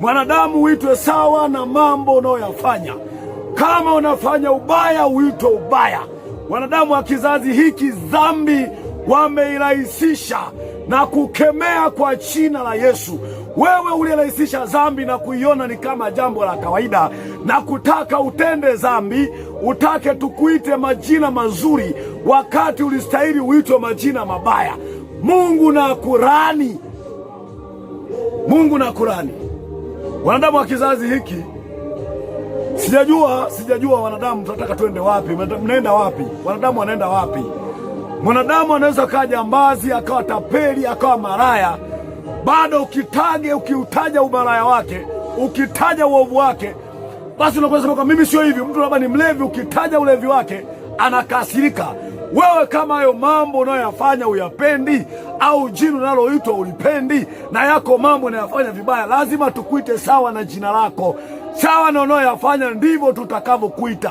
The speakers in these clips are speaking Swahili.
Mwanadamu uitwe sawa na mambo unayoyafanya. Kama unafanya ubaya, uitwe ubaya. Wanadamu wa kizazi hiki dhambi wameirahisisha na kukemea kwa jina la Yesu. Wewe ulirahisisha dhambi na kuiona ni kama jambo la kawaida na kutaka utende dhambi, utake tukuite majina mazuri wakati ulistahili uitwe majina mabaya. Mungu na kurani. Mungu na kurani. Wanadamu wa kizazi hiki, sijajua wanadamu tunataka twende wapi, mnaenda wapi? Wanadamu wanaenda wapi? Mwanadamu anaweza kawa jambazi, akawa tapeli, akawa maraya. Bado ukiutaja umaraya wake, ukitaja uovu wake, basi unakwenda kwa mimi sio hivi. Mtu labda ni mlevi, ukitaja ulevi wake anakasirika. Wewe kama hayo mambo unayoyafanya uyapendi, au jina unaloitwa ulipendi, na yako mambo unayofanya vibaya, lazima tukuite sawa na jina lako. Sawa na unayoyafanya ndivyo tutakavyokuita.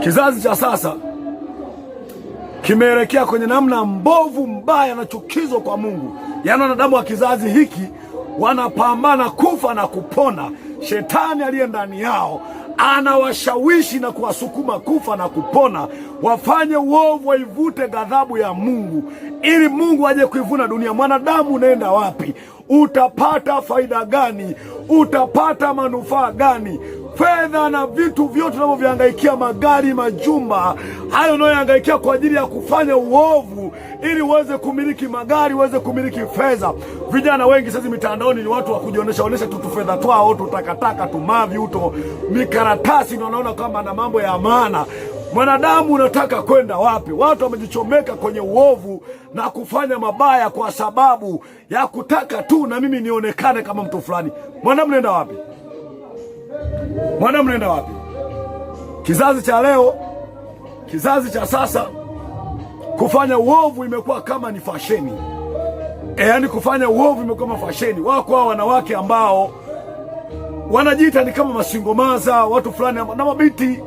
Kizazi cha sasa kimeelekea kwenye namna mbovu, mbaya na chukizo kwa Mungu. Yaani wanadamu wa kizazi hiki wanapambana kufa na kupona. Shetani aliye ndani yao anawashawishi na kuwasukuma kufa na kupona, wafanye uovu, waivute ghadhabu ya Mungu ili Mungu aje kuivuna dunia. Mwanadamu unaenda wapi? Utapata faida gani? Utapata manufaa gani? Fedha na vitu vyote unavyohangaikia, magari, majumba, hayo unayohangaikia kwa ajili ya kufanya uovu ili uweze kumiliki magari, uweze kumiliki fedha. Vijana wengi sasa mitandaoni ni watu wa kujionesha tu fedha twao, tutakataka, tumavi, uto mikaratasi, na wanaona kama na mambo ya maana. Mwanadamu unataka kwenda wapi? Watu wamejichomeka kwenye uovu na kufanya mabaya kwa sababu ya kutaka tu na mimi nionekane kama mtu fulani. Mwanadamu nenda wapi? Mwanadamu nenda wapi? Kizazi cha leo, kizazi cha sasa, kufanya uovu imekuwa kama ni fasheni. Yaani kufanya uovu imekuwa mafasheni. Wako hao wanawake ambao wanajiita ni kama masingomaza, watu fulani na mabiti,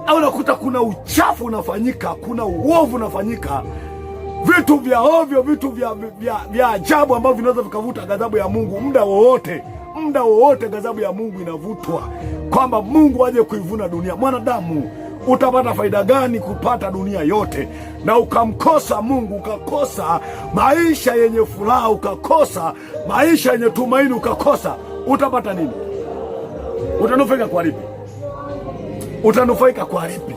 au unakuta kuna uchafu unafanyika, kuna uovu unafanyika, vitu vya ovyo, vitu vya ajabu ambavyo vinaweza vikavuta ghadhabu ya Mungu muda wowote. Muda wowote ghadhabu ya Mungu inavutwa kwamba Mungu aje kuivuna dunia. Mwanadamu, utapata faida gani kupata dunia yote na ukamkosa Mungu, ukakosa maisha yenye furaha, ukakosa maisha yenye tumaini, ukakosa? Utapata nini? Utanufaika kwa lipi? Utanufaika kwa lipi?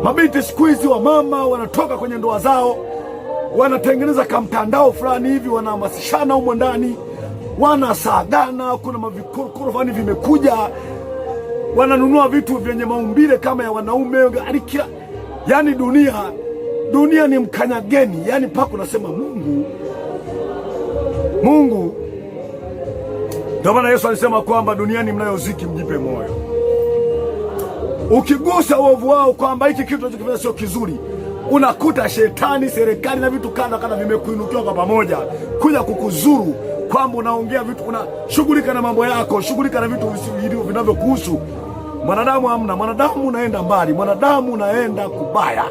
Mabinti siku hizi, wa mama wanatoka kwenye ndoa zao, wanatengeneza kamtandao fulani hivi, wanahamasishana humo ndani, wanasagana, kuna mavikuru fulani vimekuja, wananunua vitu vyenye maumbile kama ya wanaume. Yani dunia ni mkanyageni. Yani pako nasema Mungu. Ndio maana Yesu alisema kwamba duniani mnayoziki mjipe moyo. Ukigusa uovu wao kwamba hiki kitu tunachokifanya sio kizuri, unakuta shetani, serikali na vitu kadha vimekuinukia kwa pamoja kuja kukuzuru, kwamba unaongea vitu, unashughulika na mambo yako, shughulika na vitu vinavyokuhusu. Mwanadamu hamna. Mwanadamu unaenda mbali, mwanadamu unaenda kubaya,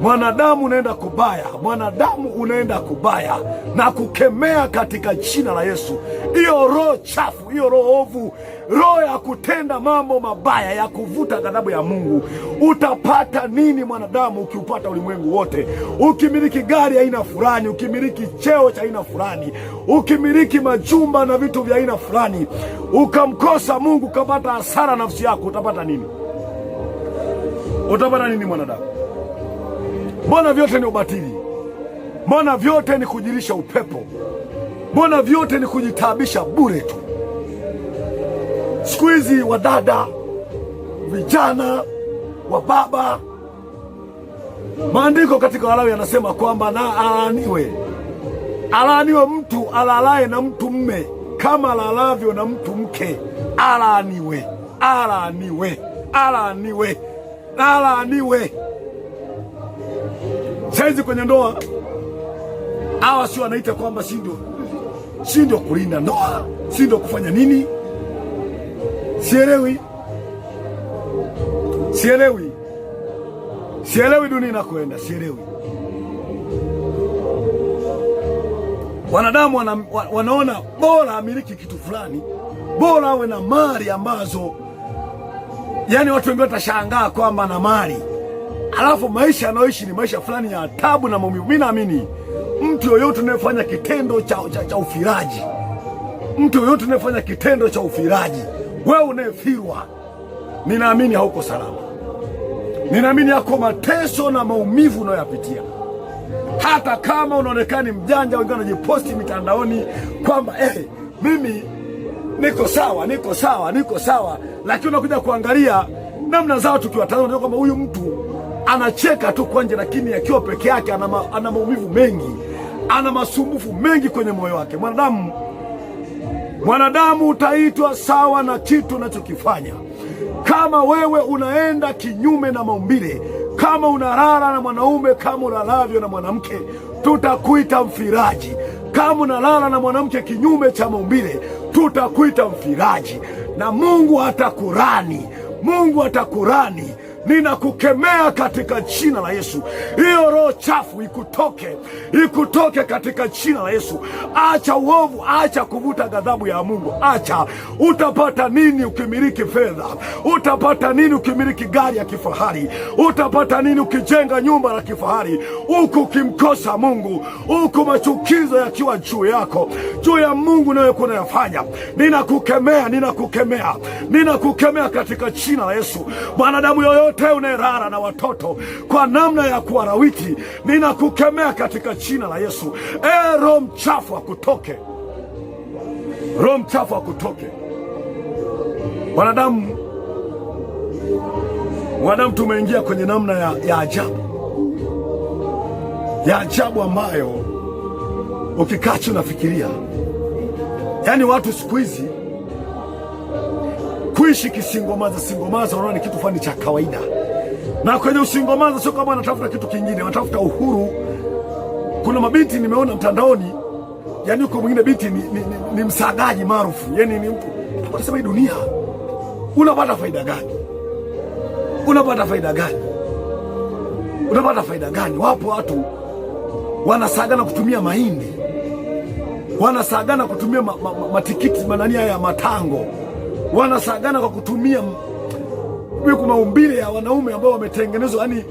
mwanadamu unaenda kubaya, mwanadamu unaenda kubaya, na kukemea katika jina la Yesu hiyo roho chafu, hiyo roho ovu, roho ya kutenda mambo mabaya, ya kuvuta ghadhabu ya Mungu. Utapata nini mwanadamu ukiupata ulimwengu wote, ukimiliki gari aina fulani, ukimiliki cheo cha aina fulani, ukimiliki majumba na vitu vya aina fulani, ukamkosa Mungu, ukapata hasara nafsi yako? Utapata nini? Utapata nini mwanadamu? Mbona vyote ni ubatili? Mbona vyote ni kujilisha upepo? Mbona vyote ni kujitaabisha bure tu? Siku hizi wadada, vijana, wababa, maandiko katika Walawi yanasema kwamba na alaaniwe mtu alalaye na mtu mme kama alalavyo na mtu mke. Alaaniwe. Saizi kwenye ndoa hawa si wanaita kwamba si ndio kulinda ndoa, si ndio kufanya nini? Sielewi dunia inakwenda, sielewi. Wanadamu wanaona bora amiliki kitu fulani, bora awe na mali ambazo, yani watu wengi watashangaa kwamba na mali, alafu maisha anayoishi ni maisha fulani ya taabu na maumivu. Mimi naamini mtu yoyote anayefanya kitendo cha ufiraji, mtu yoyote anayefanya kitendo cha ufiraji, wewe unayefirwa, ninaamini hauko salama. Ninaamini yako mateso na maumivu unayoyapitia. Hata kama unaonekana mjanja, wengine wanajiposti mitandaoni kwamba mimi niko sawa, niko sawa, niko sawa, lakini unakuja kuangalia namna zao tukiwatazama kwamba huyu mtu anacheka tu kwa nje, lakini akiwa peke yake ana maumivu mengi, ana masumbufu mengi kwenye moyo wake. Mwanadamu utaitwa sawa na kitu unachokifanya. Kama wewe unaenda kinyume na maumbile, kama unalala na mwanaume kama unalavyo na mwanamke, tutakuita mfiraji. Kama unalala na mwanamke kinyume cha maumbile, tutakuita mfiraji, na Mungu atakurani. Mungu atakurani. Ninakukemea katika jina la Yesu. Hiyo roho chafu ikutoke katika jina la Yesu. Acha uovu, acha kuvuta ghadhabu ya Mungu, acha. Utapata nini ukimiliki fedha? Utapata nini ukimiliki gari ya kifahari? Utapata nini ukijenga nyumba la kifahari, huku ukimkosa Mungu, huku machukizo yakiwa juu yako, juu ya Mungu unayokuwa unayafanya? Ninakukemea katika jina la Yesu. Mwanadamu yoyote unayelala na watoto kwa namna ya kuwarawiti, ninakukemea katika jina la Yesu. Roho mchafu akutoke, roho mchafu akutoke. Wanadamu tumeingia kwenye namna ya ajabu ambayo ukikaa chini unafikiria. Yaani watu siku hizi kuishi kisingomaza, wanaona ni kitu fulani cha kawaida. Na kwenye usingomaza sio kama wanatafuta kitu kingine, wanatafuta uhuru. Kuna mabinti nimeona mtandaoni, yani uko mwingine binti ni msagaji maarufu, yani ni mtu anasema hii dunia unapata faida gani? Unapata faida gani? Unapata faida gani? Wapo watu wanasagana kutumia mahindi, wanasagana kutumia matikiti manania ya matango, wanasagana kwa kutumia maumbile ya wanaume ambao wametengenezwa. Yani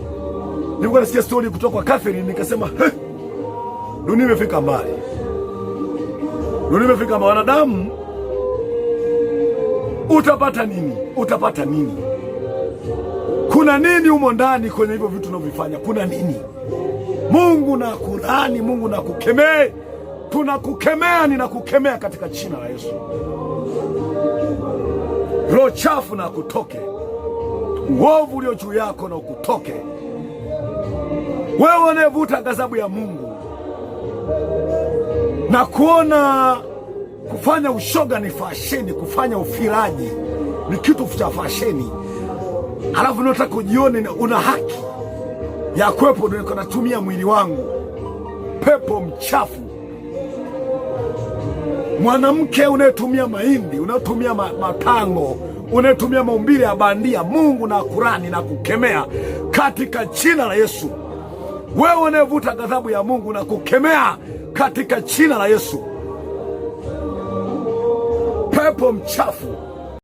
nilikuwa nasikia story kutoka kwa Catherine, nikasema dunia imefika mbali, dunia imefika mbali. Wanadamu utapata nini? Utapata nini? Kuna nini humo ndani kwenye hivyo vitu unavyofanya? Kuna nini? Mungu na Kurani, Mungu na kukemee. Tunakukemea, ninakukemea katika jina la Yesu. Roho chafu na kutoke, uovu ulio juu yako na ukutoke. Wewe unayevuta ghadhabu ya Mungu na kuona kufanya ushoga ni fasheni, kufanya ufiraji ni kitu cha fasheni, alafu unataka kujione una haki ya kwepo ndio natumia mwili wangu. Pepo mchafu. Mwanamke unayetumia mahindi, unayetumia matango, unayetumia maumbile ya bandia, Mungu na Kurani na kukemea katika jina la Yesu. Wewe unayevuta ghadhabu ya Mungu na kukemea katika jina la Yesu. Pepo mchafu,